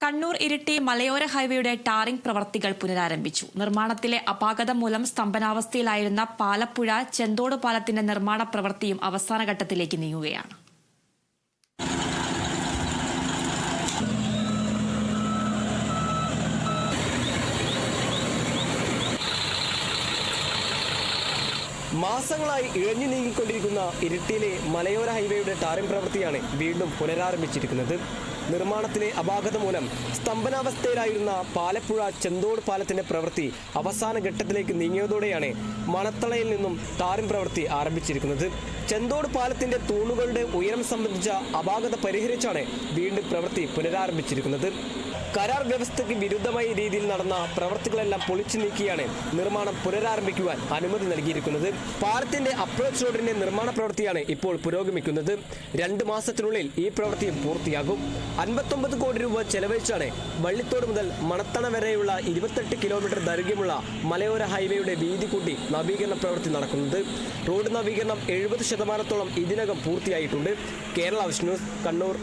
കണ്ണൂർ ഇരിട്ടി മലയോര ഹൈവേയുടെ ടാറിംഗ് പ്രവർത്തികൾ പുനരാരംഭിച്ചു. നിർമ്മാണത്തിലെ അപാകതം മൂലം സ്തംഭനാവസ്ഥയിലായിരുന്ന പാലപ്പുഴ ചെന്തോട് പാലത്തിന്റെ നിർമ്മാണ പ്രവൃത്തിയും അവസാന ഘട്ടത്തിലേക്ക് നീങ്ങുകയാണ്. മാസങ്ങളായി ഇഴഞ്ഞു നീങ്ങിക്കൊണ്ടിരിക്കുന്ന ഇരിട്ടിയിലെ മലയോര ഹൈവേയുടെ ടാറിംഗ് പ്രവൃത്തിയാണ് വീണ്ടും പുനരാരംഭിച്ചിരിക്കുന്നത്. നിർമ്മാണത്തിലെ അപാകത മൂലം സ്തംഭനാവസ്ഥയിലായിരുന്ന പാലപ്പുഴ ചെന്തോട് പാലത്തിന്റെ പ്രവൃത്തി അവസാന ഘട്ടത്തിലേക്ക് നീങ്ങിയതോടെയാണ് മണത്തളയിൽ നിന്നും ടാറിംഗ് പ്രവൃത്തി ആരംഭിച്ചിരിക്കുന്നത്. ചെന്തോട് പാലത്തിന്റെ തൂണുകളുടെ ഉയരം സംബന്ധിച്ച അപാകത പരിഹരിച്ചാണ് വീണ്ടും പ്രവൃത്തി പുനരാരംഭിച്ചിരിക്കുന്നത്. കരാർ വ്യവസ്ഥയ്ക്ക് വിരുദ്ധമായ രീതിയിൽ നടന്ന പ്രവർത്തികളെല്ലാം പൊളിച്ചു നീക്കിയാണ് നിർമ്മാണം പുനരാരംഭിക്കുവാൻ അനുമതി നൽകിയിരിക്കുന്നത്. പാലത്തിന്റെ അപ്രോച്ച് റോഡിന്റെ നിർമ്മാണ പ്രവൃത്തിയാണ് ഇപ്പോൾ പുരോഗമിക്കുന്നത്. 2 മാസത്തിനുള്ളിൽ ഈ പ്രവൃത്തി പൂർത്തിയാകും. 59 കോടി രൂപ ചെലവഴിച്ചാണ് വള്ളിത്തോട് മുതൽ മണത്തണ വരെയുള്ള 28 കിലോമീറ്റർ ദൈർഘ്യമുള്ള മലയോര ഹൈവേയുടെ വീതി കൂട്ടി നവീകരണ പ്രവൃത്തി നടക്കുന്നത്. റോഡ് നവീകരണം 70% ഇതിനകം പൂർത്തിയായിട്ടുണ്ട്. Kerala vision news, Kannur.